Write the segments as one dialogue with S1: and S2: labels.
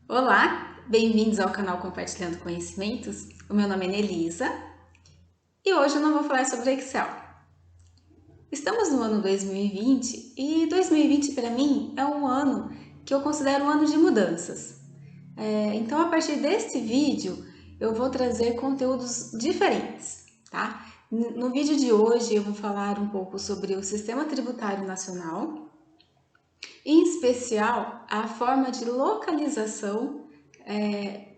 S1: Olá, bem-vindos ao canal Compartilhando Conhecimentos. O meu nome é Nelisa e hoje eu não vou falar sobre Excel. Estamos no ano 2020 e 2020 para mim é um ano que eu considero um ano de mudanças. Então, a partir deste vídeo, eu vou trazer conteúdos diferentes, tá? No vídeo de hoje, eu vou falar um pouco sobre o Sistema Tributário Nacional, em especial a forma de localização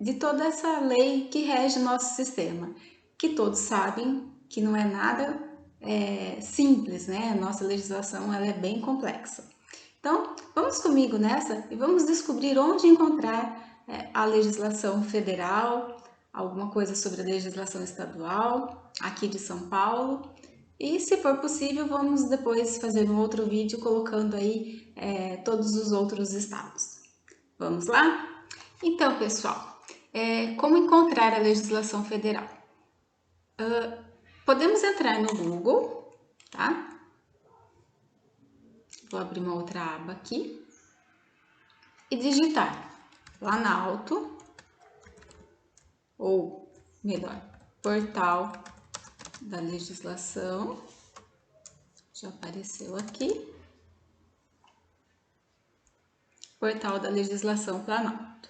S1: de toda essa lei que rege o nosso sistema, que todos sabem que não é nada simples, né? A nossa legislação ela é bem complexa. Então, vamos comigo nessa e vamos descobrir onde encontrar a legislação federal, alguma coisa sobre a legislação estadual, aqui de São Paulo. E, se for possível, vamos depois fazer um outro vídeo colocando aí todos os outros estados. Vamos lá? Então, pessoal, como encontrar a legislação federal? Podemos entrar no Google, tá? Vou abrir uma outra aba aqui e digitar Planalto, ou melhor, Portal da Legislação. Já apareceu aqui. Portal da Legislação Planalto.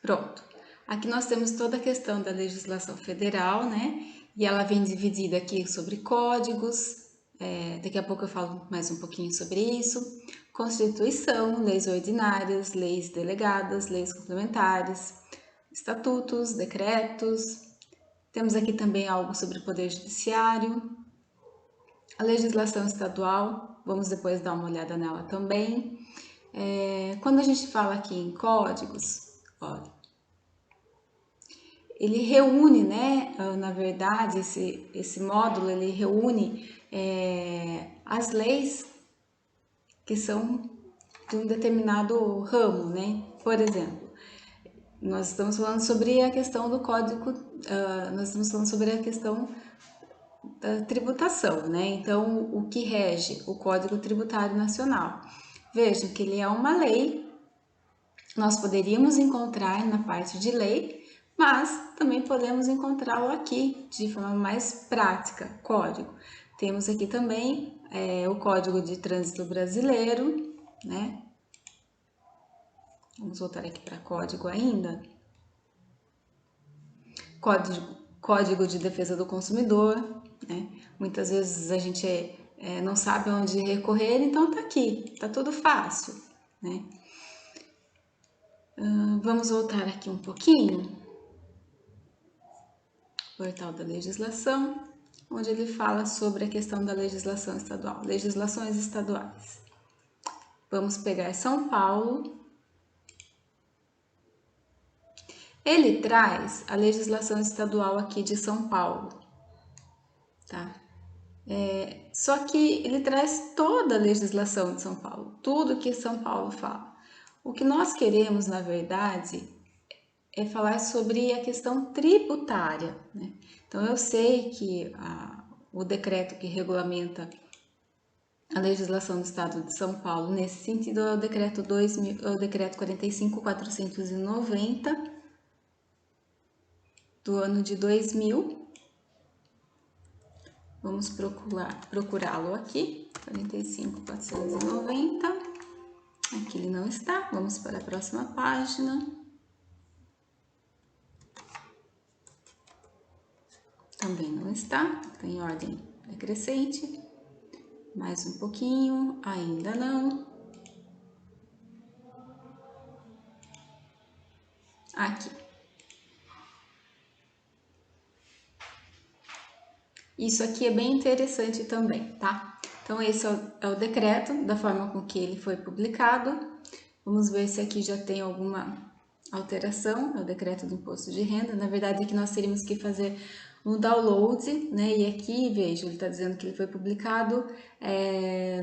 S1: Pronto. Aqui nós temos toda a questão da legislação federal, né? E ela vem dividida aqui sobre códigos. Daqui a pouco eu falo mais um pouquinho sobre isso. Constituição, leis ordinárias, leis delegadas, leis complementares, estatutos, decretos. Temos aqui também algo sobre o Poder Judiciário, a legislação estadual, vamos depois dar uma olhada nela também. Quando a gente fala aqui em códigos, olha, ele reúne, né, na verdade, esse módulo, ele reúne as leis que são de um determinado ramo, né? Por exemplo, nós estamos falando sobre a questão do código, nós estamos falando sobre a questão da tributação, né? Então, o que rege o Código Tributário Nacional? Vejam que ele é uma lei, nós poderíamos encontrar na parte de lei, mas também podemos encontrá-lo aqui de forma mais prática, código. Temos aqui também o Código de Trânsito Brasileiro, né? Vamos voltar aqui para código ainda. Código de Defesa do Consumidor, né? Muitas vezes a gente não sabe onde recorrer, então tá aqui, tá tudo fácil, né? Vamos voltar aqui um pouquinho. Portal da Legislação, onde ele fala sobre a questão da legislação estadual, legislações estaduais. Vamos pegar São Paulo. Ele traz a legislação estadual aqui de São Paulo, tá? Só que ele traz toda a legislação de São Paulo, tudo que São Paulo fala. O que nós queremos, na verdade, é falar sobre a questão tributária, né? Então, eu sei que o decreto que regulamenta a legislação do Estado de São Paulo, nesse sentido, é o decreto 45.490 do ano de 2000. Vamos procurá-lo aqui, 45.490. Aqui ele não está, vamos para a próxima página. Também não está, está em ordem decrescente. Mais um pouquinho, ainda não. Aqui. Isso aqui é bem interessante também, tá? Então, esse é o decreto, da forma com que ele foi publicado. Vamos ver se aqui já tem alguma alteração, é o decreto do imposto de renda. Na verdade, aqui nós teríamos que fazer um download, né? E aqui, veja, ele está dizendo que ele foi publicado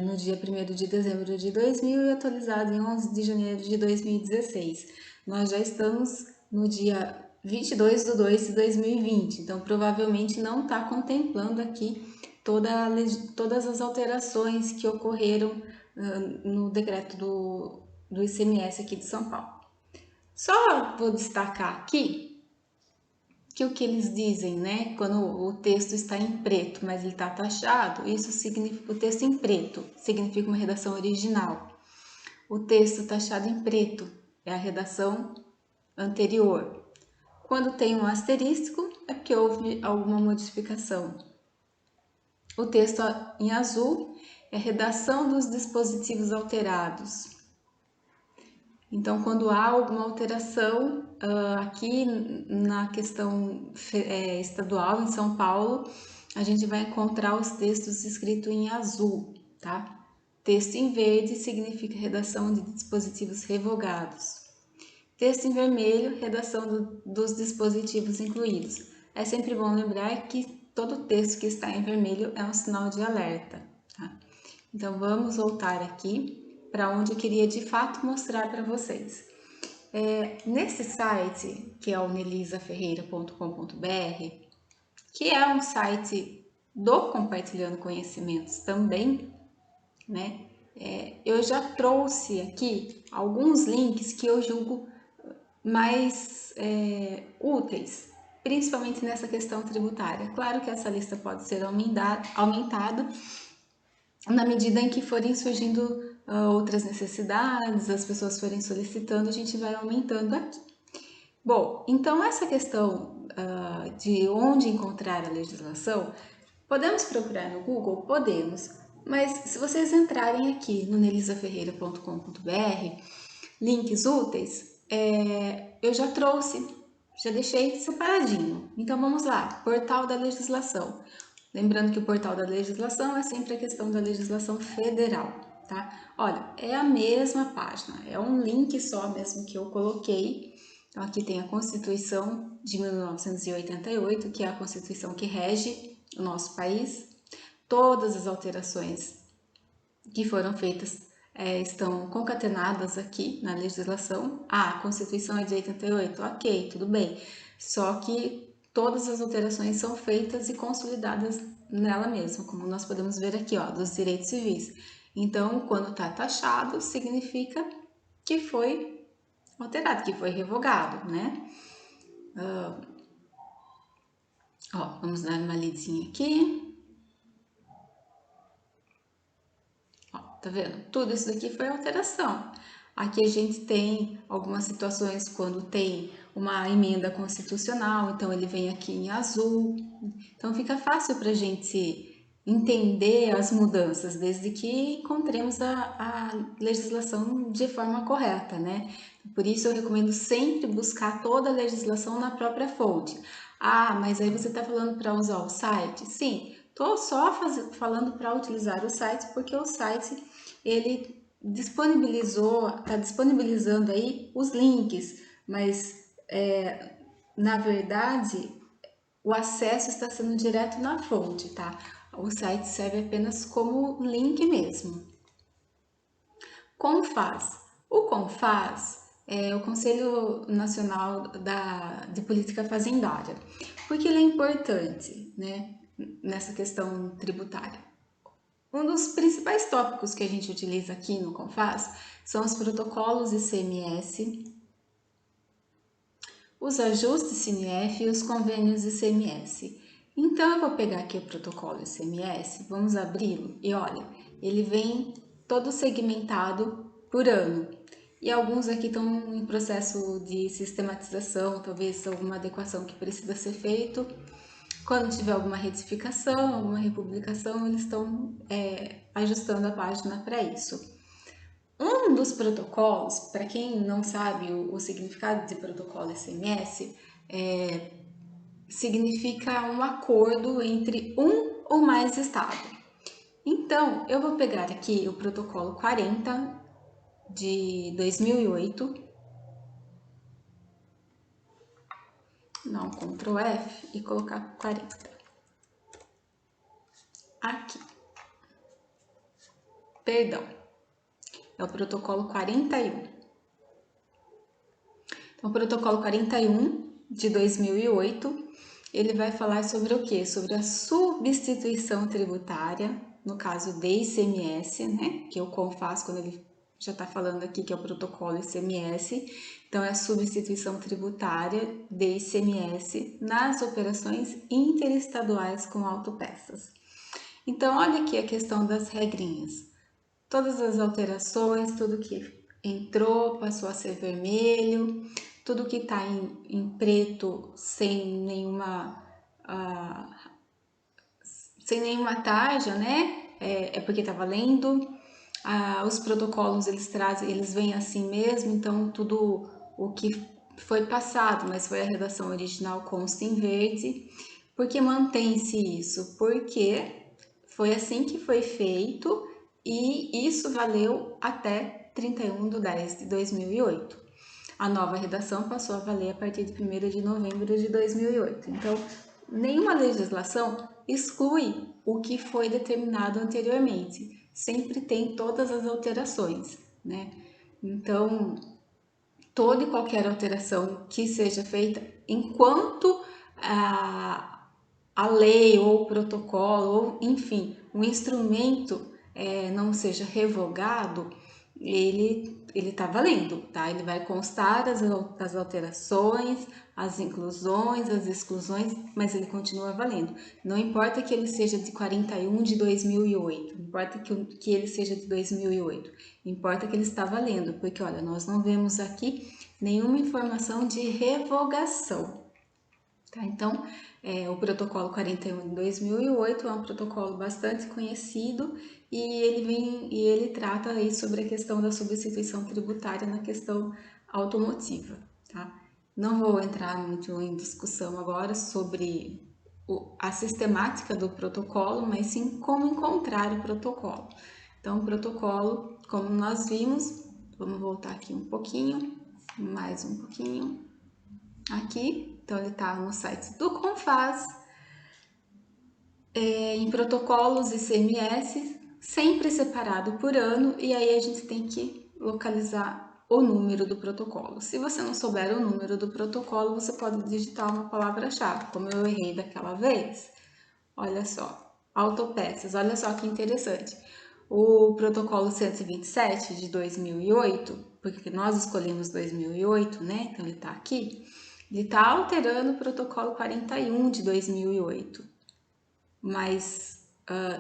S1: no dia 1º de dezembro de 2000 e atualizado em 11 de janeiro de 2016. Nós já estamos no dia 22/2 de 2020, então provavelmente não está contemplando aqui todas as alterações que ocorreram no decreto do ICMS aqui de São Paulo. Só vou destacar aqui que o que eles dizem, né, quando o texto está em preto, mas ele está taxado, isso significa, o texto em preto significa uma redação original. O texto taxado em preto é a redação anterior. Quando tem um asterisco, é porque houve alguma modificação. O texto em azul é a redação dos dispositivos alterados. Então, quando há alguma alteração aqui na questão estadual, em São Paulo, a gente vai encontrar os textos escritos em azul, tá? Texto em verde significa redação de dispositivos revogados. Texto em vermelho, redação dos dispositivos incluídos. É sempre bom lembrar que todo texto que está em vermelho é um sinal de alerta, tá? Então, vamos voltar aqui para onde eu queria de fato mostrar para vocês. Nesse site, que é o nelisaferreira.com.br, que é um site do Compartilhando Conhecimentos também, né? Eu já trouxe aqui alguns links que eu julgo mais úteis, principalmente nessa questão tributária. Claro que essa lista pode ser aumentada na medida em que forem surgindo outras necessidades, as pessoas forem solicitando, a gente vai aumentando aqui. Bom, então essa questão de onde encontrar a legislação, podemos procurar no Google? Podemos, mas se vocês entrarem aqui no nelisaferreira.com.br, links úteis, eu já trouxe, já deixei separadinho. Então vamos lá, portal da legislação. Lembrando que o portal da legislação é sempre a questão da legislação federal, tá? Olha, é a mesma página, é um link só mesmo que eu coloquei. Então aqui tem a Constituição de 1988, que é a Constituição que rege o nosso país. Todas as alterações que foram feitas estão concatenadas aqui na legislação. Ah, a Constituição é de 88, ok, tudo bem. Só que todas as alterações são feitas e consolidadas nela mesma, como nós podemos ver aqui, ó, dos direitos civis. Então, quando está taxado, significa que foi alterado, que foi revogado, né? Vamos dar uma lidinha aqui. Tá vendo? Tudo isso daqui foi alteração. Aqui a gente tem algumas situações quando tem uma emenda constitucional, então ele vem aqui em azul. Então fica fácil para a gente entender as mudanças, desde que encontremos a legislação de forma correta, né? Por isso eu recomendo sempre buscar toda a legislação na própria fonte. Ah, mas aí você está falando para usar o site? Sim, estou só falando para utilizar o site, porque o site ele está disponibilizando aí os links, mas na verdade o acesso está sendo direto na fonte, tá? O site serve apenas como link mesmo. CONFAS. O CONFAS é o Conselho Nacional de Política Fazendária. Por que ele é importante, né, nessa questão tributária? Um dos principais tópicos que a gente utiliza aqui no CONFAS são os protocolos ICMS, os ajustes CNF e os convênios ICMS. Então, eu vou pegar aqui o protocolo ICMS, vamos abri-lo e olha, ele vem todo segmentado por ano. E alguns aqui estão em processo de sistematização, talvez alguma adequação que precisa ser feito. Quando tiver alguma retificação, alguma republicação, eles estão ajustando a página para isso. Um dos protocolos, para quem não sabe o significado de protocolo ICMS, significa um acordo entre um ou mais estados. Então, eu vou pegar aqui o protocolo 40 de 2008, dar um Ctrl F e colocar 40. Aqui. Perdão. É o protocolo 41. Então, o protocolo 41 de 2008, ele vai falar sobre o quê? Sobre a substituição tributária, no caso de ICMS, né? Que o CONFAS, quando ele já está falando aqui que é o protocolo ICMS, então é a substituição tributária de ICMS nas operações interestaduais com autopeças. Então, olha aqui a questão das regrinhas. Todas as alterações, tudo que entrou passou a ser vermelho, tudo que está em preto sem nenhuma tarja, né? É porque está valendo. Os protocolos eles vêm assim mesmo, então tudo o que foi passado, mas foi a redação original, consta em verde. Por que mantém-se isso? Porque foi assim que foi feito e isso valeu até 31/10/2008. A nova redação passou a valer a partir de 1º de novembro de 2008. Então, nenhuma legislação exclui o que foi determinado anteriormente. Sempre tem todas as alterações, né? Então, toda e qualquer alteração que seja feita, enquanto a lei ou o protocolo, ou enfim, o instrumento não seja revogado, ele está valendo, tá? Ele vai constar as alterações, as inclusões, as exclusões, mas ele continua valendo. Não importa que ele seja de 41 de 2008, não importa que ele seja de 2008, importa que ele está valendo, porque olha, nós não vemos aqui nenhuma informação de revogação. Tá? Então, o protocolo 41 de 2008 é um protocolo bastante conhecido e ele trata aí sobre a questão da substituição tributária na questão automotiva. Tá? Não vou entrar muito em discussão agora sobre a sistemática do protocolo, mas sim como encontrar o protocolo. Então, o protocolo, como nós vimos, vamos voltar aqui um pouquinho, mais um pouquinho, aqui. Então, ele está no site do CONFAZ, em protocolos ICMS, sempre separado por ano, e aí a gente tem que localizar o número do protocolo. Se você não souber o número do protocolo, você pode digitar uma palavra-chave, como eu errei daquela vez. Olha só, autopeças, olha só que interessante. O protocolo 127 de 2008, porque nós escolhemos 2008, né? Então ele está aqui. Ele está alterando o protocolo 41 de 2008, mas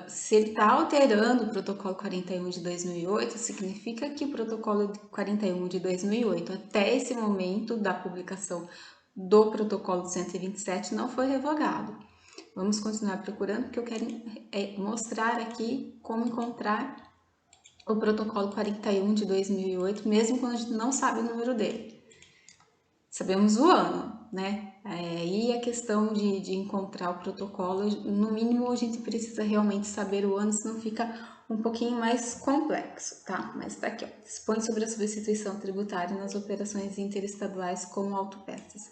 S1: se ele está alterando o protocolo 41 de 2008, significa que o protocolo 41 de 2008, até esse momento da publicação do protocolo 127, não foi revogado. Vamos continuar procurando, porque eu quero mostrar aqui como encontrar o protocolo 41 de 2008, mesmo quando a gente não sabe o número dele. Sabemos o ano, né? E a questão de encontrar o protocolo, no mínimo a gente precisa realmente saber o ano, senão fica um pouquinho mais complexo, tá? Mas tá aqui, ó. Dispõe sobre a substituição tributária nas operações interestaduais como autopeças.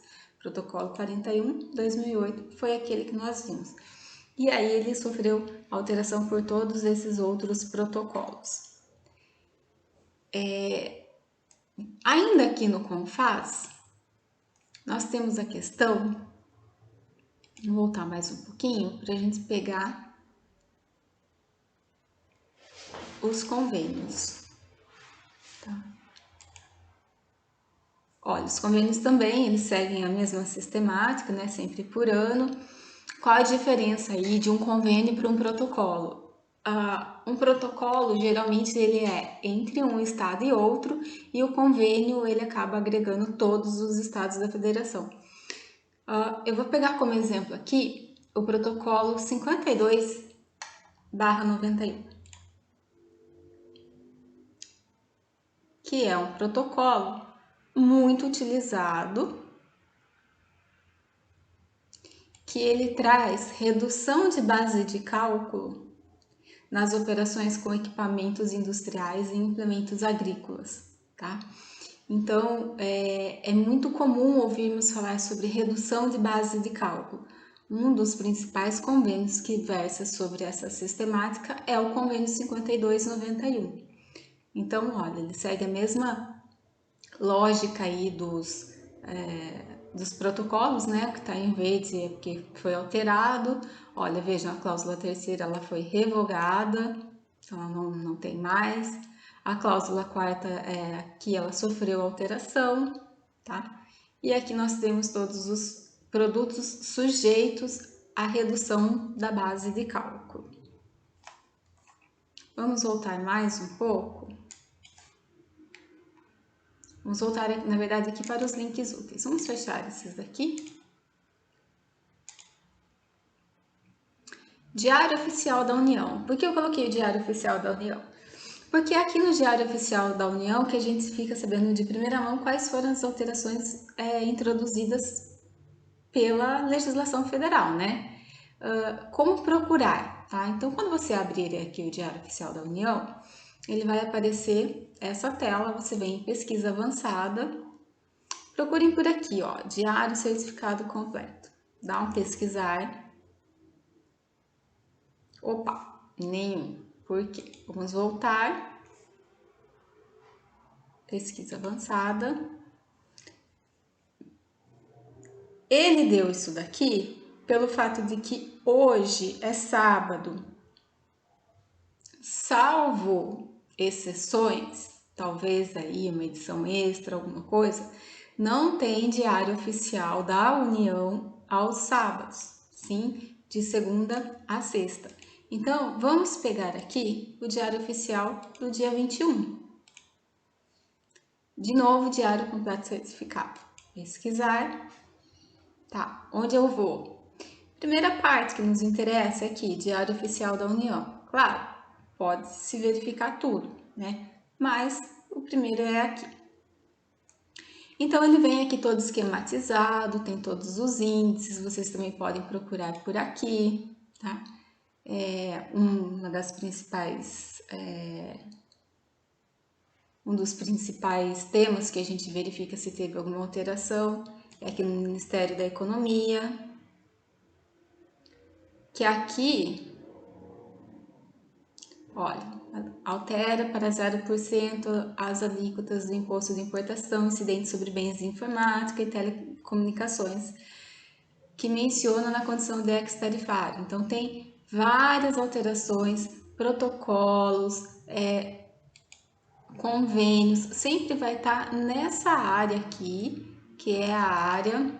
S1: Protocolo 41, 2008, foi aquele que nós vimos. E aí ele sofreu alteração por todos esses outros protocolos. Ainda aqui no CONFAZ, nós temos a questão, vou voltar mais um pouquinho para a gente pegar os convênios. Tá? Olha, os convênios também, eles seguem a mesma sistemática, né, sempre por ano. Qual a diferença aí de um convênio para um protocolo? Um protocolo, geralmente, ele é entre um estado e outro, e o convênio, ele acaba agregando todos os estados da federação. Eu vou pegar como exemplo aqui o protocolo 52/91, que é um protocolo muito utilizado, que ele traz redução de base de cálculo nas operações com equipamentos industriais e implementos agrícolas, tá? Então, é muito comum ouvirmos falar sobre redução de base de cálculo. Um dos principais convênios que versa sobre essa sistemática é o convênio 52/91. Então, olha, ele segue a mesma lógica aí dos protocolos, né? O que está em verde é porque foi alterado. Olha, vejam, a cláusula terceira ela foi revogada, então ela não tem mais. A cláusula quarta aqui ela sofreu alteração, tá? E aqui nós temos todos os produtos sujeitos à redução da base de cálculo. Vamos voltar mais um pouco. Vamos voltar, na verdade, aqui para os links úteis. Vamos fechar esses daqui. Diário Oficial da União. Por que eu coloquei o Diário Oficial da União? Porque é aqui no Diário Oficial da União que a gente fica sabendo de primeira mão quais foram as alterações introduzidas pela legislação federal, né? Como procurar, tá? Então, quando você abrir aqui o Diário Oficial da União, ele vai aparecer essa tela, você vem em pesquisa avançada, procurem por aqui, ó, Diário Certificado Completo. Dá um pesquisar. Opa, nenhum. Por quê? Vamos voltar. Pesquisa avançada. Ele deu isso daqui pelo fato de que hoje é sábado. Salvo exceções, talvez aí uma edição extra, alguma coisa, não tem diário oficial da União aos sábados, sim, de segunda a sexta. Então, vamos pegar aqui o diário oficial do dia 21. De novo, diário completo certificado. Pesquisar. Tá, onde eu vou? Primeira parte que nos interessa é aqui, Diário Oficial da União. Claro, pode se verificar tudo, né? Mas o primeiro é aqui. Então, ele vem aqui todo esquematizado, tem todos os índices, vocês também podem procurar por aqui, tá? Um dos principais temas que a gente verifica se teve alguma alteração é aqui no Ministério da Economia, que aqui, olha, altera para 0% as alíquotas do imposto de importação incidente sobre bens de informática e telecomunicações, que menciona na condição de ex-tarifário. Então, tem várias alterações, protocolos, convênios, sempre vai estar nessa área aqui, que é a área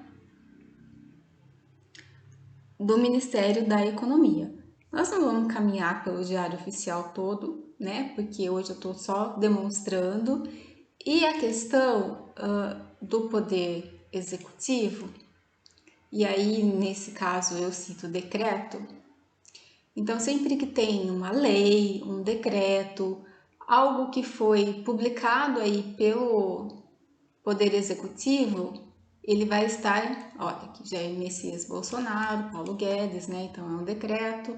S1: do Ministério da Economia. Nós não vamos caminhar pelo diário oficial todo, né? Porque hoje eu estou só demonstrando. E a questão do poder executivo, e aí nesse caso eu cito decreto. Então, sempre que tem uma lei, um decreto, algo que foi publicado aí pelo Poder Executivo, ele vai estar, olha, aqui Jair Messias Bolsonaro, Paulo Guedes, né? Então é um decreto.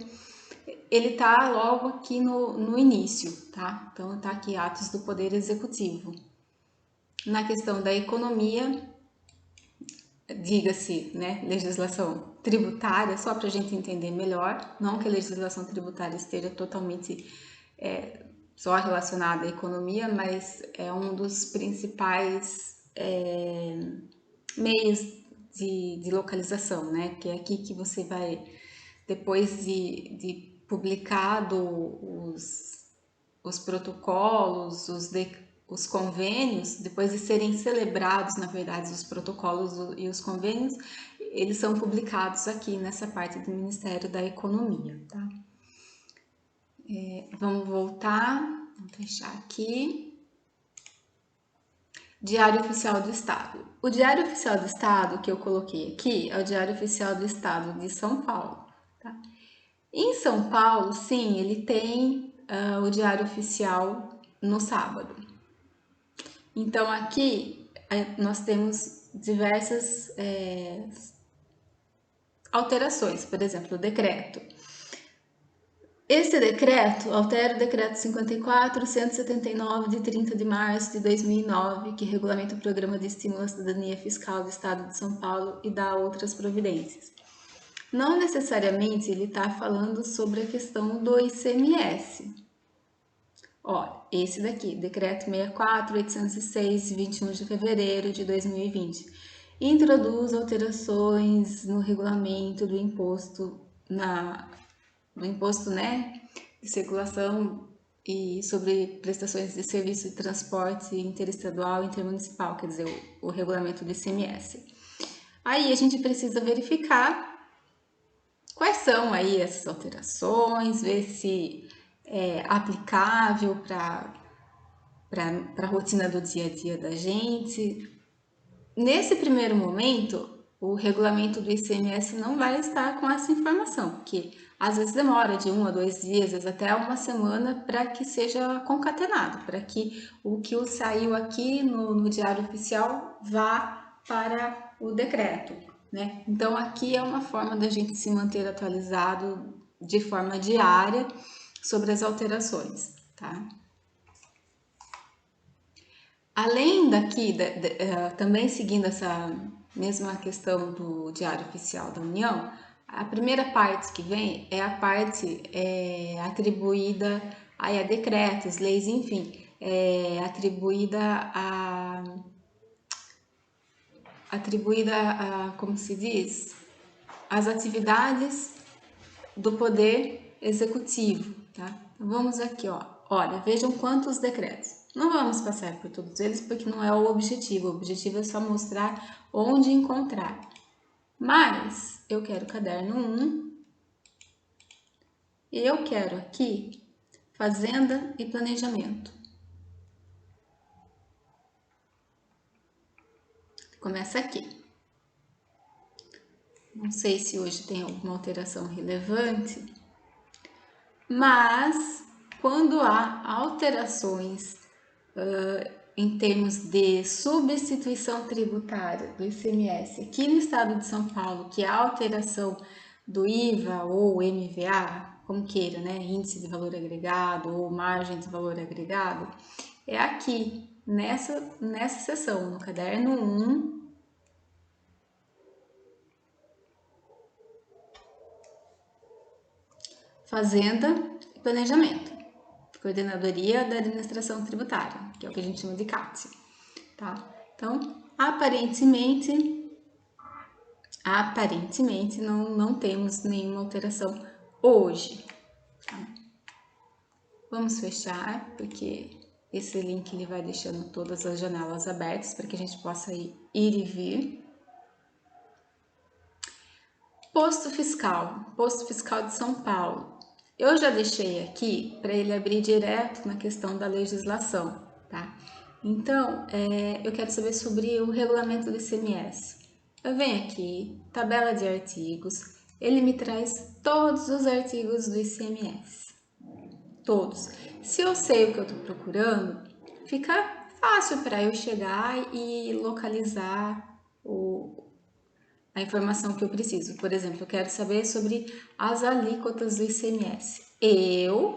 S1: Ele tá logo aqui no início, tá? Então tá aqui atos do Poder Executivo. Na questão da economia, diga-se, né, legislação tributária, só para a gente entender melhor, não que a legislação tributária esteja totalmente só relacionada à economia, mas é um dos principais meios de localização, né? Que é aqui que você vai, depois de publicado os protocolos, os convênios, depois de serem celebrados, na verdade, os protocolos e os convênios, eles são publicados aqui nessa parte do Ministério da Economia, tá? Vamos voltar, vamos fechar aqui. Diário Oficial do Estado. O Diário Oficial do Estado que eu coloquei aqui é o Diário Oficial do Estado de São Paulo. Tá? Em São Paulo, sim, ele tem o Diário Oficial no sábado. Então, aqui nós temos diversas alterações, por exemplo, o decreto. Esse decreto altera o decreto 54.179 de 30 de março de 2009, que regulamenta o Programa de Estímulo à Cidadania Fiscal do Estado de São Paulo e dá outras providências. Não necessariamente ele está falando sobre a questão do ICMS. Ó, esse daqui, Decreto 64.806, 21 de fevereiro de 2020, introduz alterações no regulamento do imposto, né, de circulação e sobre prestações de serviço de transporte interestadual e intermunicipal, quer dizer, o regulamento do ICMS. Aí a gente precisa verificar quais são aí essas alterações, ver se é aplicável para a rotina do dia a dia da gente. Nesse primeiro momento, o regulamento do ICMS não vai estar com essa informação, porque às vezes demora de 1 a 2 dias, às vezes até uma semana, para que seja concatenado, para que o que saiu aqui no Diário Oficial vá para o decreto, né? Então aqui é uma forma da gente se manter atualizado de forma diária sobre as alterações, tá? Além daqui, também seguindo essa mesma questão do Diário Oficial da União, a primeira parte que vem é a parte atribuída a decretos, leis, enfim, como se diz, as atividades do Poder Executivo, tá? Então, vamos aqui, ó. Olha, vejam quantos decretos. Não vamos passar por todos eles porque não é o objetivo. O objetivo é só mostrar onde encontrar. Mas eu quero caderno 1 e eu quero aqui Fazenda e Planejamento. Começa aqui. Não sei se hoje tem alguma alteração relevante, mas quando há alterações em termos de substituição tributária do ICMS aqui no estado de São Paulo, que é a alteração do IVA ou MVA, como queira, né? Índice de valor agregado ou margem de valor agregado, é aqui, nessa seção, no caderno 1, Fazenda e Planejamento, Coordenadoria da Administração Tributária, que é o que a gente chama de CAT, tá? Então, aparentemente não temos nenhuma alteração hoje, tá? Vamos fechar, porque esse link ele vai deixando todas as janelas abertas para que a gente possa ir e vir. Posto Fiscal de São Paulo. Eu já deixei aqui para ele abrir direto na questão da legislação, tá? Então, eu quero saber sobre o regulamento do ICMS. Eu venho aqui, tabela de artigos, ele me traz todos os artigos do ICMS. Todos. Se eu sei o que eu estou procurando, fica fácil para eu chegar e localizar a informação que eu preciso. Por exemplo, eu quero saber sobre as alíquotas do ICMS. Eu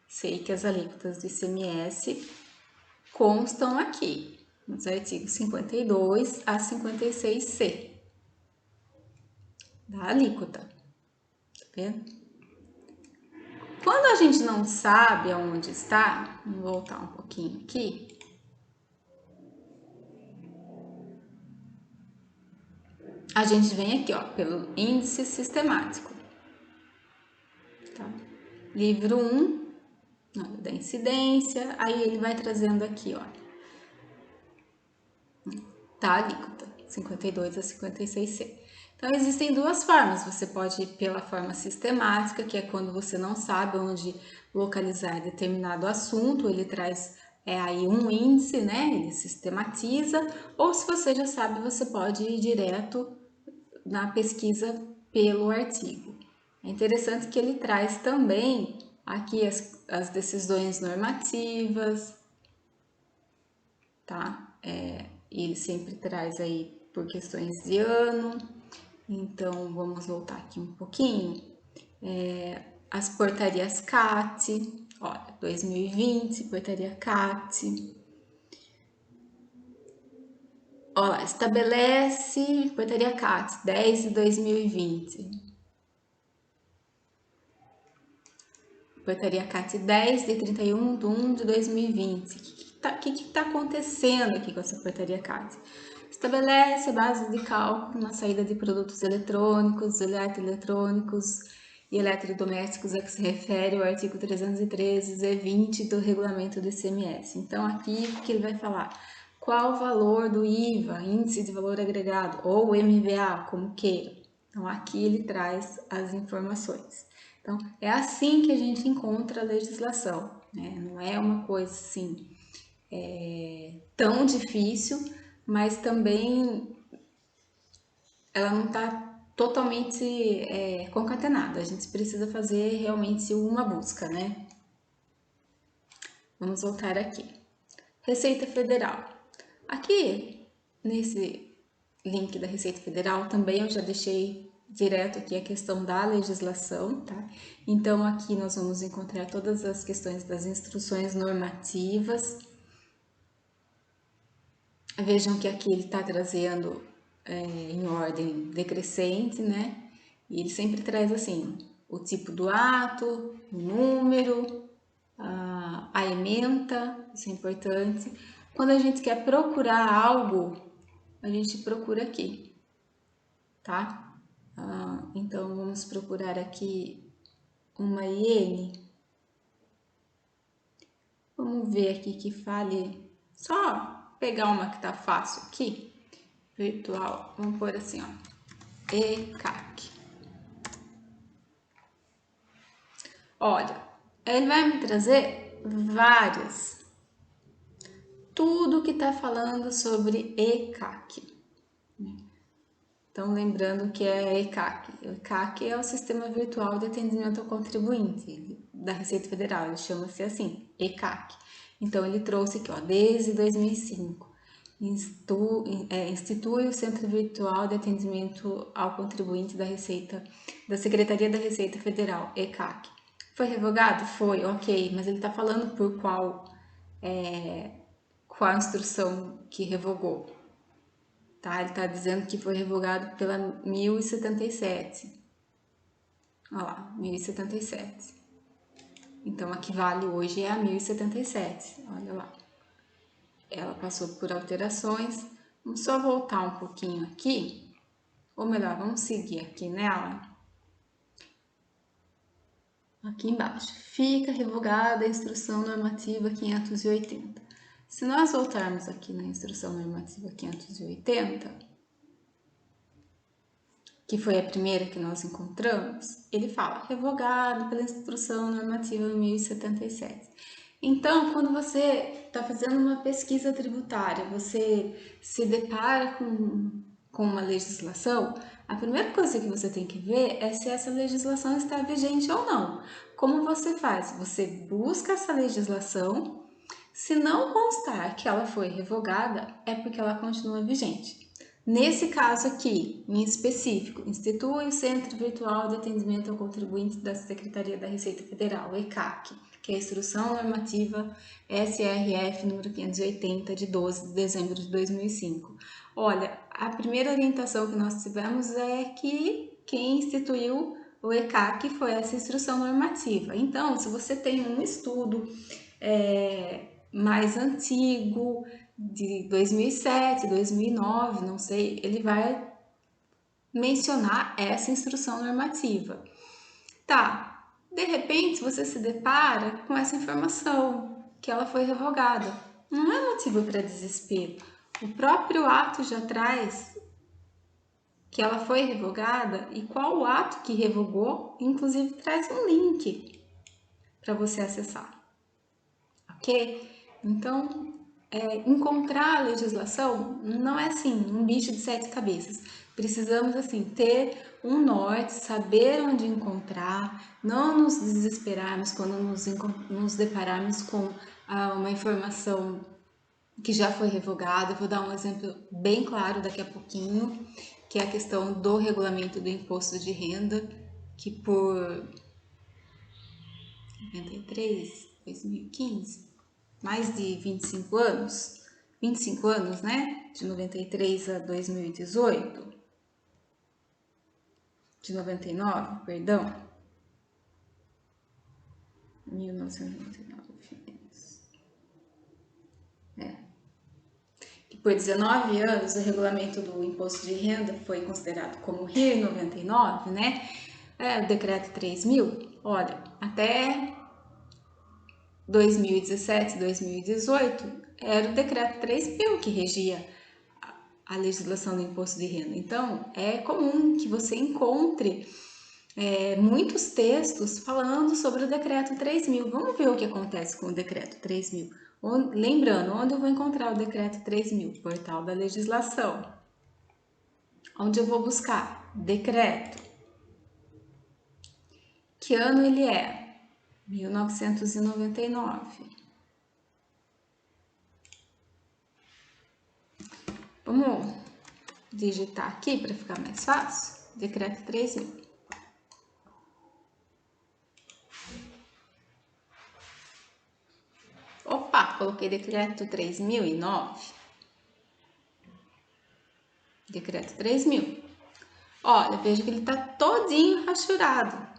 S1: sei que as alíquotas do ICMS constam aqui, nos artigos 52 a 56C da alíquota. Tá vendo? Quando a gente não sabe aonde está, vou voltar um pouquinho aqui. A gente vem aqui, ó, pelo índice sistemático. Tá? Livro 1, da incidência, aí ele vai trazendo aqui, ó, tá, alíquota, 52 a 56C. Então, existem duas formas. Você pode ir pela forma sistemática, que é quando você não sabe onde localizar determinado assunto, ele traz aí um índice, né? Ele sistematiza. Ou se você já sabe, você pode ir direto na pesquisa pelo artigo. É interessante que ele traz também aqui as decisões normativas, tá? Ele sempre traz aí por questões de ano. Então, vamos voltar aqui um pouquinho. As portarias CAT, olha, 2020, portaria CAT. Olha, estabelece portaria CAT, 10 de 2020. Portaria CAT 10 de 31 de 1 de 2020. O que está acontecendo aqui com essa portaria CAT? Estabelece a base de cálculo na saída de produtos eletrônicos, eletroeletrônicos e eletrodomésticos a que se refere o artigo 313, Z20 do regulamento do ICMS. Então, aqui o que ele vai falar? Qual o valor do IVA, Índice de Valor Agregado, ou MVA, como queira. Então, aqui ele traz as informações. Então, é assim que a gente encontra a legislação, né? Não é uma coisa assim tão difícil, mas também ela não está totalmente concatenada. A gente precisa fazer realmente uma busca, né? Vamos voltar aqui. Receita Federal. Aqui, nesse link da Receita Federal, também eu já deixei direto aqui a questão da legislação, tá? Então, aqui nós vamos encontrar todas as questões das instruções normativas. Vejam que aqui ele está trazendo em ordem decrescente, né? E ele sempre traz assim, o tipo do ato, o número, a ementa, isso é importante. Quando a gente quer procurar algo, a gente procura aqui, tá? Então, vamos procurar aqui uma IN. Vamos ver aqui que fale, só pegar uma que tá fácil aqui, virtual, vamos pôr assim, ó, ECAC. Olha, ele vai me trazer várias, tudo que tá falando sobre ECAC. Então, lembrando que é ECAC. O ECAC é o Sistema Virtual de Atendimento ao Contribuinte da Receita Federal, ele chama-se assim, ECAC. Então, ele trouxe aqui, ó, desde 2005, institui o Centro Virtual de Atendimento ao Contribuinte da Receita, da Secretaria da Receita Federal, ECAC. Foi revogado? Foi, ok, mas ele está falando por qual instrução que revogou. Tá? Ele está dizendo que foi revogado pela 1077. Olha lá, 1077. Então, a que vale hoje é a 1077. Olha lá. Ela passou por alterações. Vamos só voltar um pouquinho aqui. Ou melhor, vamos seguir aqui nela. Aqui embaixo. Fica revogada a Instrução Normativa 580. Se nós voltarmos aqui na Instrução Normativa 580, que foi a primeira que nós encontramos, ele fala revogado pela Instrução Normativa 1077. Então, quando você está fazendo uma pesquisa tributária, você se depara com uma legislação, a primeira coisa que você tem que ver é se essa legislação está vigente ou não. Como você faz? Você busca essa legislação. Se não constar que ela foi revogada, é porque ela continua vigente. Nesse caso aqui, em específico, institui o Centro Virtual de Atendimento ao Contribuinte da Secretaria da Receita Federal, o ECAC, que é a Instrução Normativa SRF número 580, de 12 de dezembro de 2005. Olha, a primeira orientação que nós tivemos é que quem instituiu o ECAC foi essa instrução normativa. Então, se você tem um estudo mais antigo, de 2007, 2009, não sei, ele vai mencionar essa instrução normativa. Tá, de repente você se depara com essa informação, que ela foi revogada. Não é motivo para desespero. O próprio ato já traz que ela foi revogada e qual o ato que revogou, inclusive traz um link para você acessar. Ok? Então, encontrar a legislação não é assim, um bicho de sete cabeças. Precisamos, assim, ter um norte, saber onde encontrar, não nos desesperarmos quando nos depararmos com uma informação que já foi revogada. Eu vou dar um exemplo bem claro daqui a pouquinho, que é a questão do regulamento do imposto de renda, que por 93, 2015, mais de 25 anos, né? De 93 a 2018, de 99, perdão, 1999, que por 19 anos o regulamento do imposto de renda foi considerado como RIR 99, né? o decreto 3.000, olha, até 2017, 2018, era o decreto 3.000 que regia a legislação do imposto de renda. Então, é comum que você encontre muitos textos falando sobre o decreto 3.000. Vamos ver o que acontece com o decreto 3.000. Lembrando, onde eu vou encontrar o decreto 3.000? Portal da legislação. Onde eu vou buscar? Decreto. Que ano ele é? 1999. Vamos digitar aqui para ficar mais fácil? Decreto 3.000. Opa, coloquei decreto 3.009. Decreto 3.000. Olha, veja que ele está todinho rachurado.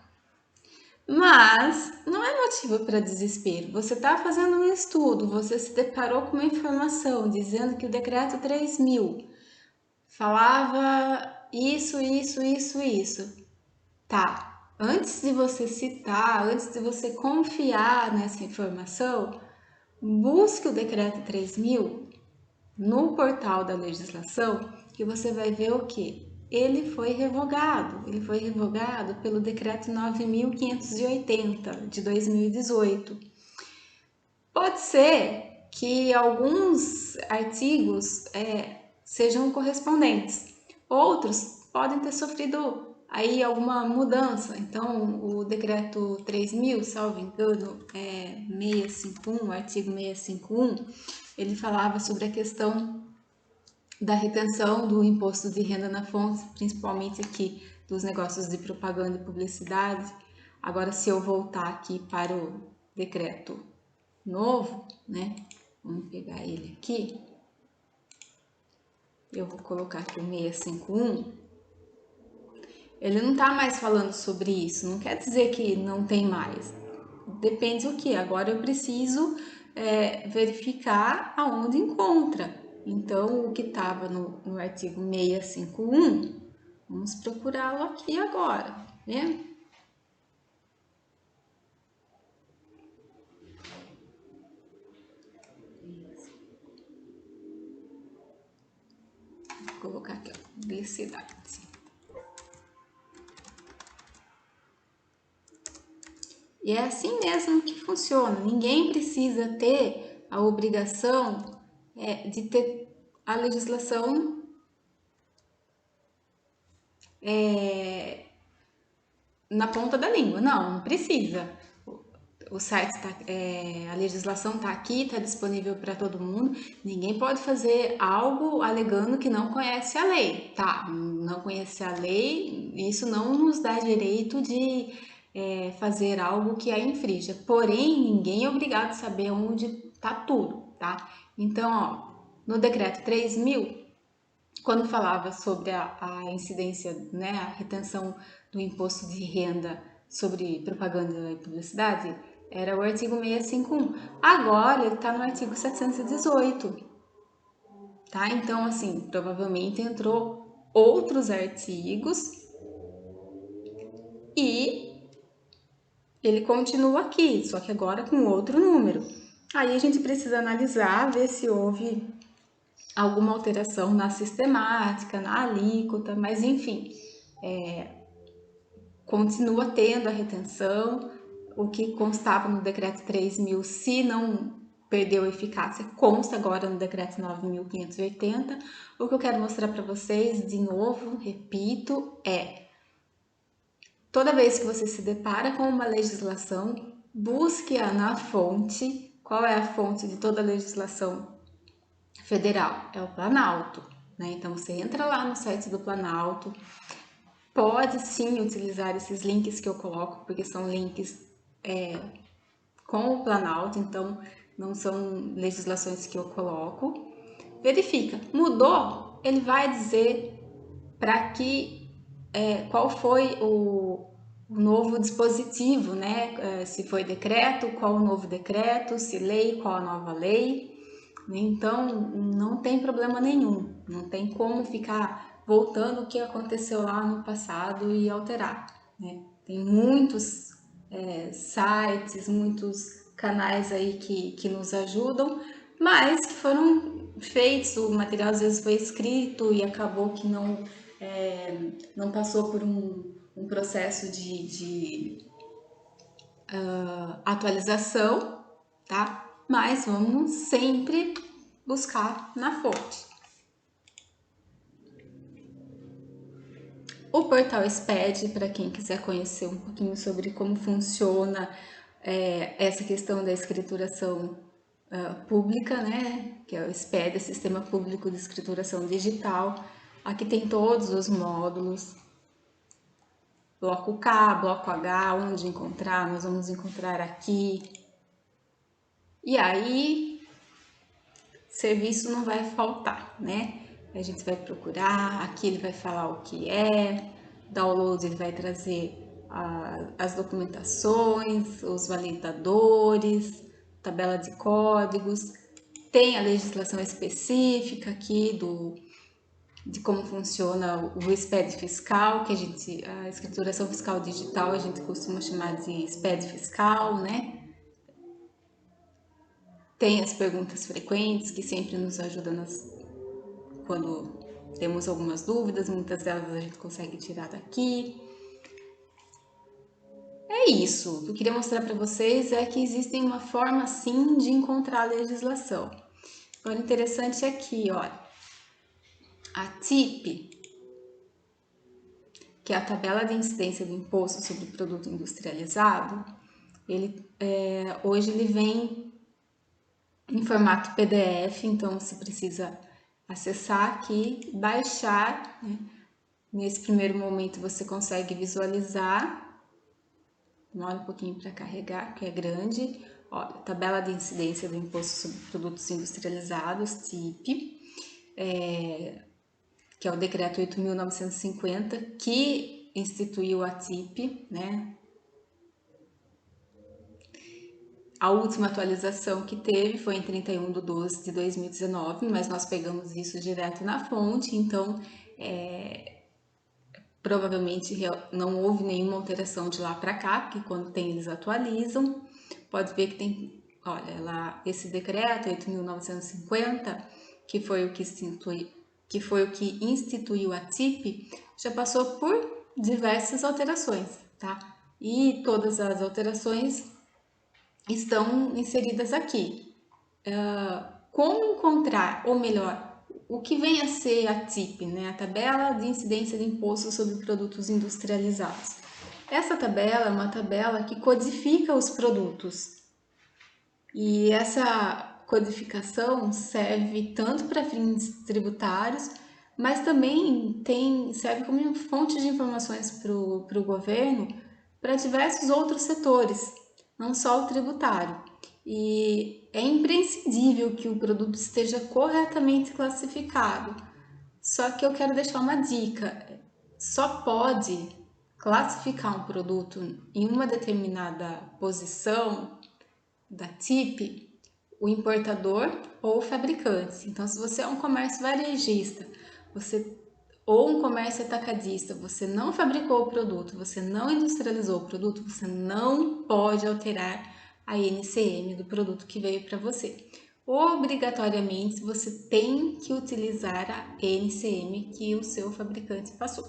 S1: Mas não é motivo para desespero. Você está fazendo um estudo, você se deparou com uma informação dizendo que o decreto 3.000 falava isso. Tá. Antes de você citar, antes de você confiar nessa informação, busque o decreto 3.000 no portal da legislação, que você vai ver o quê? Ele foi revogado pelo decreto 9.580 de 2018. Pode ser que alguns artigos sejam correspondentes, outros podem ter sofrido aí alguma mudança. Então, o decreto 3.000, salvo engano, 651, o artigo 651, ele falava sobre a questão da retenção do imposto de renda na fonte, principalmente aqui dos negócios de propaganda e publicidade. Agora, se eu voltar aqui para o decreto novo, né? Vamos pegar ele aqui. Eu vou colocar aqui o 651. Ele não está mais falando sobre isso, não quer dizer que não tem mais. Depende do que. Agora eu preciso verificar aonde encontra. Então, o que estava no artigo 651, vamos procurá-lo aqui agora, né? Vou colocar aqui, ó, publicidade. E é assim mesmo que funciona. Ninguém precisa ter a obrigação de ter a legislação na ponta da língua. Não precisa. O site tá, a legislação está aqui, está disponível para todo mundo. Ninguém pode fazer algo alegando que não conhece a lei, tá? Não conhece a lei, isso não nos dá direito de fazer algo que a infrinja. Porém, ninguém é obrigado a saber onde está tudo, tá? Então, ó, no decreto 3.000, quando falava sobre a incidência, né, a retenção do imposto de renda sobre propaganda e publicidade, era o artigo 651. Agora ele está no artigo 718, tá? Então, assim, provavelmente entrou outros artigos e ele continua aqui, só que agora com outro número. Aí a gente precisa analisar, ver se houve alguma alteração na sistemática, na alíquota, mas enfim, continua tendo a retenção. O que constava no decreto 3.000, se não perdeu eficácia, consta agora no decreto 9.580. O que eu quero mostrar para vocês, de novo, repito, toda vez que você se depara com uma legislação, busque-a na fonte. Qual é a fonte de toda a legislação federal? É o Planalto, né? Então você entra lá no site do Planalto, pode sim utilizar esses links que eu coloco, porque são links com o Planalto, então não são legislações que eu coloco. Verifica, mudou, ele vai dizer para que qual foi o novo dispositivo, né? Se foi decreto, qual o novo decreto, se lei, qual a nova lei. Então não tem problema nenhum, não tem como ficar voltando o que aconteceu lá no passado e alterar. né? Tem muitos sites, muitos canais aí que nos ajudam, mas que foram feitos, o material às vezes foi escrito e acabou que não passou por um processo de atualização, tá? Mas vamos sempre buscar na fonte. O portal SPED, para quem quiser conhecer um pouquinho sobre como funciona essa questão da escrituração pública, né? Que é o SPED, Sistema Público de Escrituração Digital. Aqui tem todos os módulos, bloco K, bloco H, onde encontrar, nós vamos encontrar aqui. E aí, serviço não vai faltar, né? A gente vai procurar, aqui ele vai falar o que é, download ele vai trazer as documentações, os validadores, tabela de códigos, tem a legislação específica aqui de como funciona o SPED fiscal, que a escrituração fiscal digital a gente costuma chamar de SPED fiscal, né? Tem as perguntas frequentes que sempre nos ajudam quando temos algumas dúvidas, muitas delas a gente consegue tirar daqui. É isso. O que eu queria mostrar para vocês é que existe uma forma sim de encontrar a legislação. Agora, interessante é aqui, olha, a TIP, que é a tabela de incidência do imposto sobre produto industrializado, hoje ele vem em formato PDF, então você precisa acessar aqui, baixar, né? Nesse primeiro momento você consegue visualizar, demora um pouquinho para carregar, que é grande. Olha, tabela de incidência do imposto sobre produtos industrializados, TIP, que é o decreto 8.950, que instituiu a TIP, né? A última atualização que teve foi em 31/12/2019, mas nós pegamos isso direto na fonte, então provavelmente não houve nenhuma alteração de lá para cá, porque quando tem eles atualizam. Pode ver que tem, olha lá, esse decreto 8.950, que foi o que instituiu a TIP, já passou por diversas alterações, tá? E todas as alterações estão inseridas aqui. Como encontrar, ou melhor, o que vem a ser a TIP, né? A Tabela de Incidência de Imposto sobre Produtos Industrializados. Essa tabela é uma tabela que codifica os produtos. E essa codificação serve tanto para fins tributários, mas também serve como fonte de informações para o governo para diversos outros setores, não só o tributário. E é imprescindível que o produto esteja corretamente classificado. Só que eu quero deixar uma dica: só pode classificar um produto em uma determinada posição da TIP o importador ou o fabricante. Então, se você é um comércio varejista, ou um comércio atacadista, você não fabricou o produto, você não industrializou o produto, você não pode alterar a NCM do produto que veio para você. Obrigatoriamente, você tem que utilizar a NCM que o seu fabricante passou.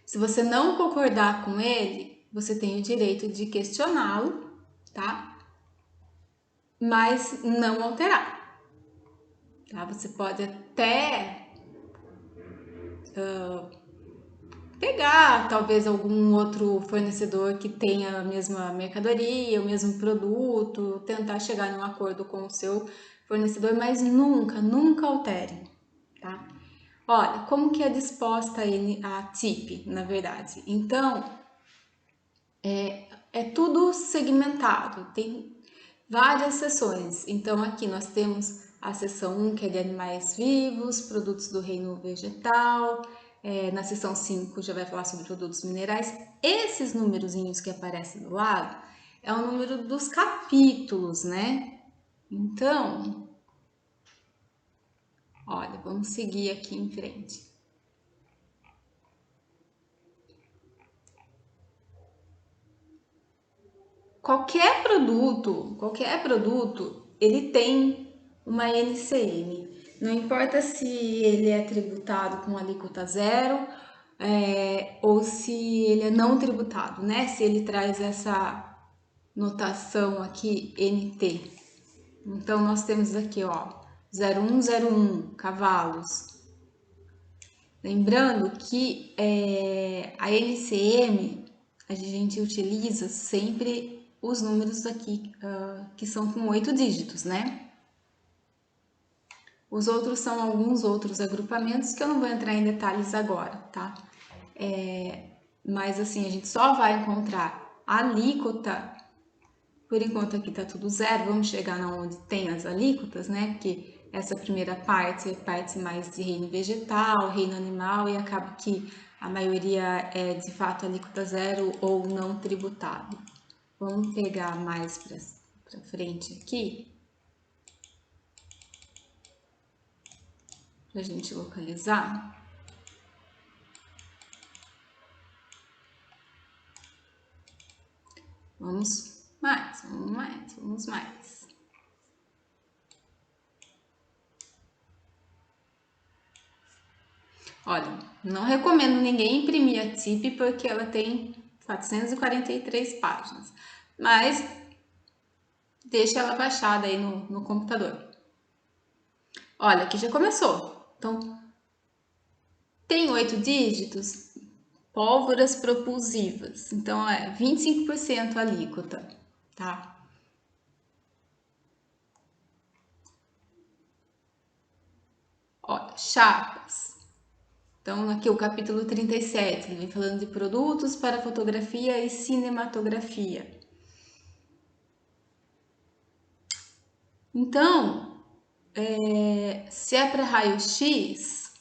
S1: Se você não concordar com ele, você tem o direito de questioná-lo, tá? Mas não alterar, tá? Você pode até pegar talvez algum outro fornecedor que tenha a mesma mercadoria, o mesmo produto, tentar chegar num acordo com o seu fornecedor, mas nunca, nunca altere, tá? Olha, como que é disposta a TIP, na verdade? Então, é tudo segmentado, tem várias seções. Então, aqui nós temos a seção 1, que é de animais vivos, produtos do reino vegetal. Na seção 5 já vai falar sobre produtos minerais. Esses numerozinhos que aparecem do lado é o número dos capítulos, né? Então, olha, vamos seguir aqui em frente. qualquer produto, ele tem uma NCM. Não importa se ele é tributado com alíquota zero, ou se ele é não tributado, né? Se ele traz essa notação aqui, NT. Então, nós temos aqui, ó, 0101 cavalos. Lembrando que a NCM, a gente utiliza sempre os números aqui, que são com 8 dígitos, né? Os outros são alguns outros agrupamentos que eu não vou entrar em detalhes agora, tá? Mas assim, a gente só vai encontrar a alíquota, por enquanto aqui tá tudo zero, vamos chegar na onde tem as alíquotas, né? Porque essa primeira parte é parte mais de reino vegetal, reino animal, e acaba que a maioria é de fato alíquota zero ou não tributado. Vamos pegar mais para frente aqui, para a gente localizar. Vamos mais. Olha, não recomendo ninguém imprimir a TIP porque ela tem 443 páginas, mas deixa ela baixada aí no computador. Olha, aqui já começou. Então, tem 8 dígitos, pólvoras propulsivas. Então, é 25% alíquota, tá? Olha, chapas. Então, aqui o capítulo 37, ele vem falando de produtos para fotografia e cinematografia. Então, se é para raio-x,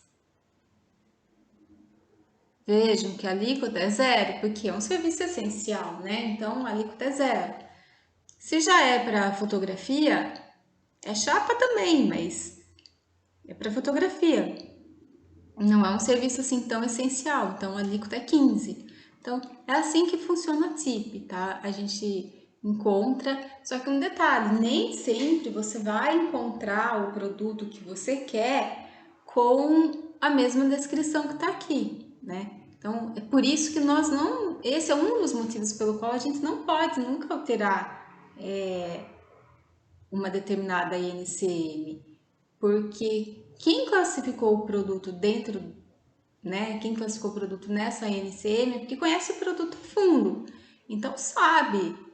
S1: vejam que a alíquota é zero, porque é um serviço essencial, né? Então, a alíquota é zero. Se já é para fotografia, é chapa também, mas é para fotografia. Não é um serviço assim tão essencial, então a alíquota é 15. Então, é assim que funciona a TIP, tá? A gente encontra, só que um detalhe, nem sempre você vai encontrar o produto que você quer com a mesma descrição que está aqui, né? Então, é por isso que nós não... Esse é um dos motivos pelo qual a gente não pode nunca alterar uma determinada INCM, porque quem classificou o produto dentro, né? Quem classificou o produto nessa INCM é porque conhece o produto a fundo, então sabe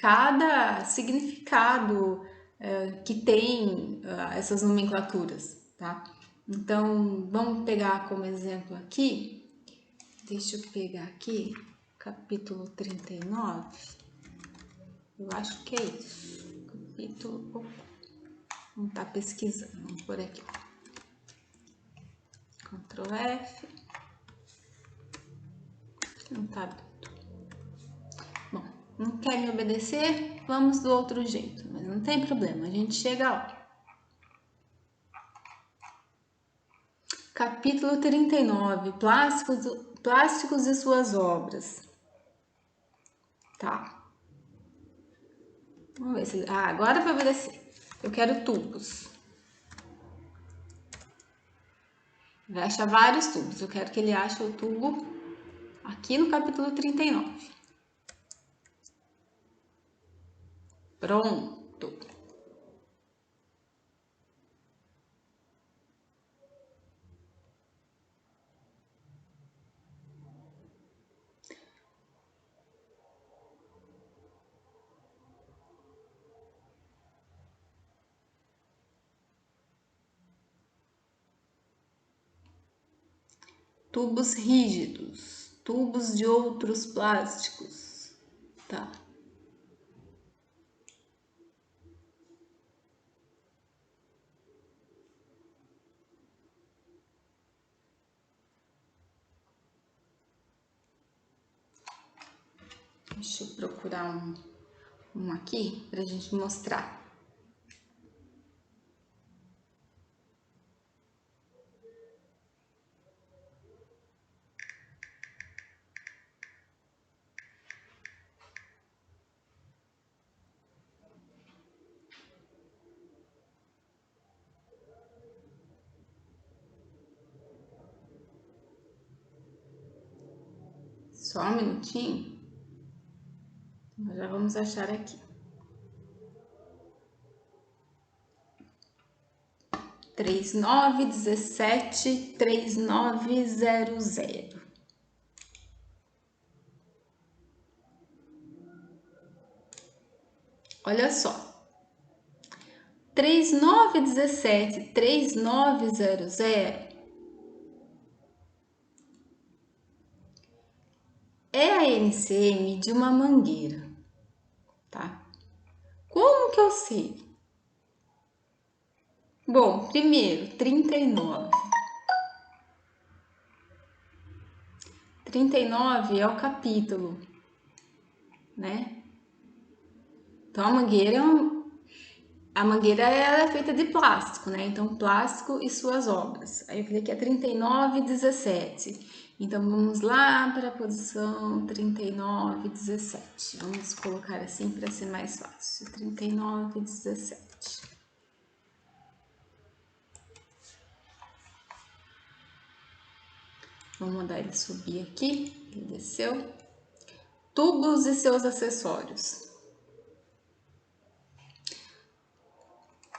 S1: cada significado que tem essas nomenclaturas, tá? Então, vamos pegar como exemplo aqui, deixa eu pegar aqui, capítulo 39, eu acho que é isso, capítulo, vamos estar pesquisando, vamos por aqui, Ctrl F, não tá abrindo. Bom, não quer me obedecer? Vamos do outro jeito, mas não tem problema, a gente chega lá. Capítulo 39, plásticos e suas obras. Tá. Vamos ver se... Ah, agora vai obedecer. Eu quero tubos. Vai achar vários tubos. Eu quero que ele ache o tubo aqui no capítulo 39. Pronto. Tubos rígidos. Tubos de outros plásticos. Tá. Deixa eu procurar um aqui pra gente mostrar. Só um minutinho. Nós já vamos achar aqui. 39173900. Olha só. 39173900 é a NCM de uma mangueira, tá? Como que eu sei? Bom, primeiro, 39. 39 é o capítulo, né? Então, a mangueira ela é feita de plástico, né? Então, plástico e suas obras. Aí eu falei que é 3917. Então, vamos lá para a posição 3917. Vamos colocar assim para ser mais fácil. 3917. Vamos mandar ele subir aqui. Ele desceu. Tubos e seus acessórios.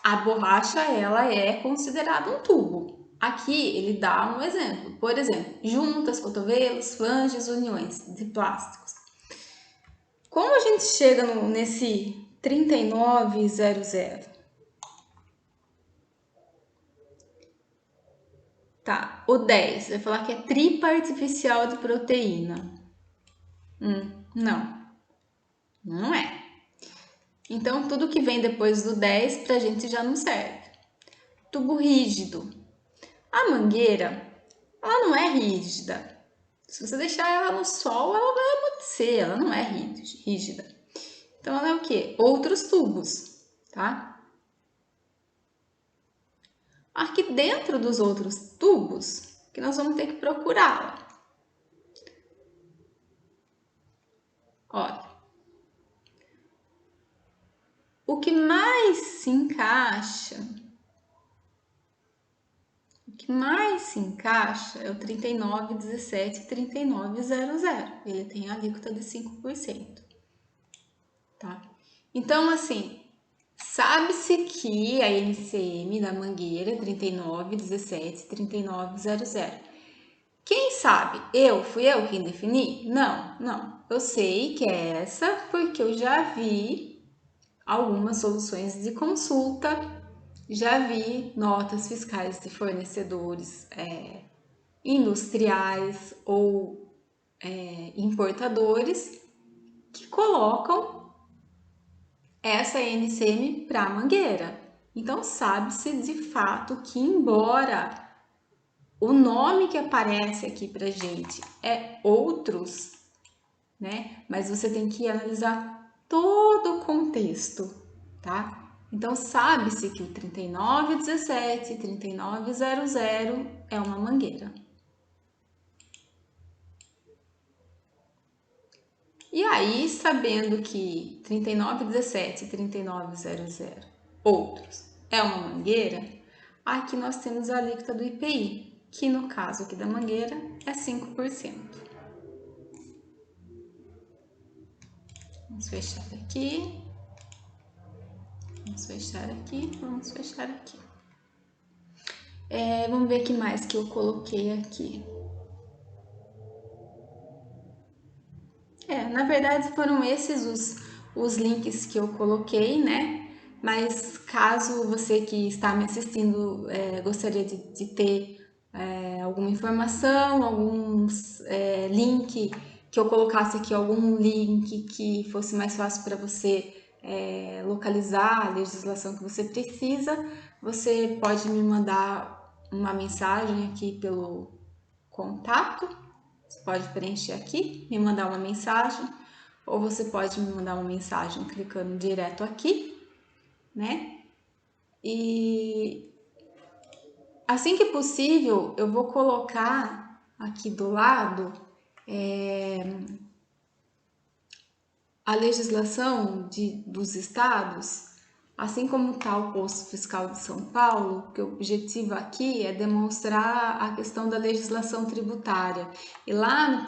S1: A borracha, ela é considerada um tubo. Aqui ele dá um exemplo. Por exemplo, juntas, cotovelos, flanges, uniões de plásticos. Como a gente chega nesse 3900? Tá, o 10 vai falar que é tripa artificial de proteína. Não, não é. Então, tudo que vem depois do 10 pra gente já não serve. Tubo rígido. A mangueira, ela não é rígida. Se você deixar ela no sol, ela vai amolecer, ela não é rígida. Então, ela é o quê? Outros tubos, tá? Aqui dentro dos outros tubos, que nós vamos ter que procurá-la. Olha, o que mais se encaixa, é o 39173900. Ele tem a alíquota de 5%, tá? Então, assim, sabe-se que a NCM da mangueira é 39173900. Quem sabe? Fui eu quem defini? Não. Eu sei que é essa porque eu já vi algumas soluções de consulta, já vi notas fiscais de fornecedores industriais ou importadores que colocam essa NCM para mangueira. Então, sabe-se de fato que, embora o nome que aparece aqui pra gente é outros, né? Mas você tem que analisar todo o contexto, tá? Então, sabe-se que o 3917 e 3900 é uma mangueira. E aí, sabendo que 3917 e 3900 outros é uma mangueira, aqui nós temos a alíquota do IPI, que no caso aqui da mangueira é 5%. Vamos fechar aqui. Vamos fechar aqui. Vamos fechar aqui. Vamos ver o que mais que eu coloquei aqui. Na verdade foram esses os links que eu coloquei, né? Mas caso você que está me assistindo gostaria de ter alguma informação, alguns link que eu colocasse aqui, algum link que fosse mais fácil para você localizar a legislação que você precisa, você pode me mandar uma mensagem aqui pelo contato. Você pode preencher aqui, me mandar uma mensagem, ou você pode me mandar uma mensagem clicando direto aqui, né? E assim que possível, eu vou colocar aqui do lado a legislação dos estados Assim como está o Posto Fiscal de São Paulo, que o objetivo aqui é demonstrar a questão da legislação tributária. E lá no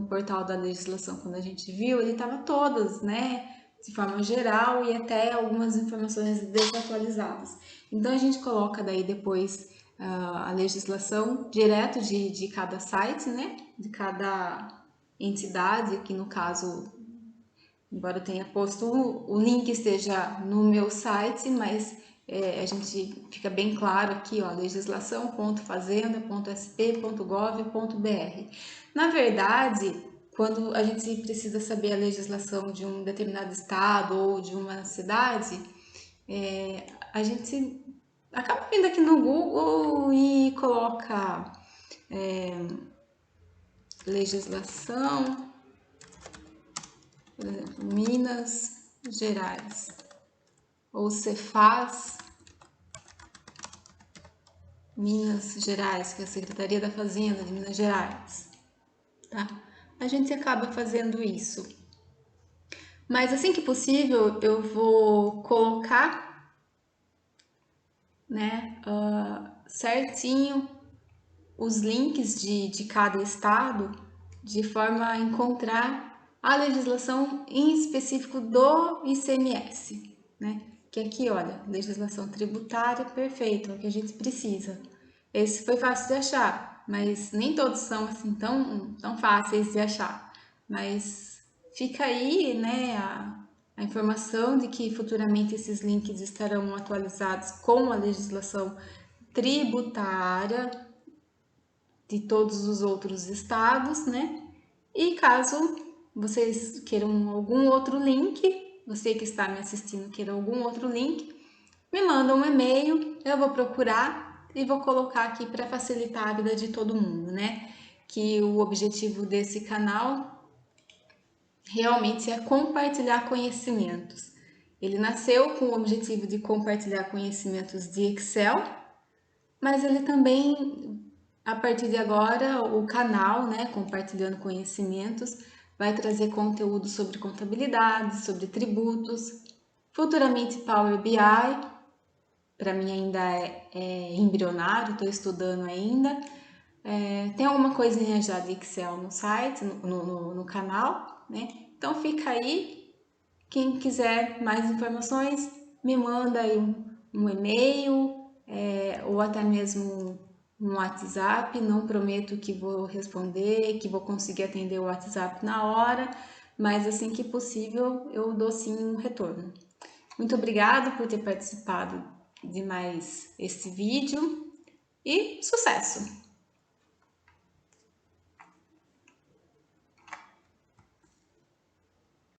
S1: portal da legislação, quando a gente viu, ele estava todas, né, de forma geral e até algumas informações desatualizadas. Então a gente coloca daí depois a legislação direto de cada site, né, de cada entidade, aqui no caso, embora eu tenha posto o link esteja no meu site, mas a gente fica bem claro aqui, ó, legislação.fazenda.sp.gov.br. Na verdade, quando a gente precisa saber a legislação de um determinado estado ou de uma cidade, a gente acaba vindo aqui no Google e coloca legislação, por exemplo, Minas Gerais, ou Cefaz Minas Gerais, que é a Secretaria da Fazenda de Minas Gerais, tá? A gente acaba fazendo isso. Mas assim que possível, eu vou colocar, né, certinho os links de cada estado, de forma a encontrar a legislação em específico do ICMS, né? Que aqui, olha, legislação tributária, perfeito, é o que a gente precisa. Esse foi fácil de achar, mas nem todos são assim tão fáceis de achar. Mas fica aí, né, a informação de que futuramente esses links estarão atualizados com a legislação tributária de todos os outros estados, né? E caso vocês queiram algum outro link, você que está me assistindo queira algum outro link, me manda um e-mail, eu vou procurar e vou colocar aqui para facilitar a vida de todo mundo, né? Que o objetivo desse canal realmente é compartilhar conhecimentos. Ele nasceu com o objetivo de compartilhar conhecimentos de Excel, mas ele também, a partir de agora, o canal, né, Compartilhando Conhecimentos, vai trazer conteúdo sobre contabilidade, sobre tributos, futuramente Power BI, para mim ainda é embrionário, estou estudando ainda. Tem alguma coisinha já de Excel no site, no canal, né? Então fica aí, quem quiser mais informações, me manda aí um e-mail, ou até mesmo um WhatsApp. Não prometo que vou responder, que vou conseguir atender o WhatsApp na hora, mas assim que possível eu dou sim um retorno. Muito obrigada por ter participado de mais este vídeo e sucesso!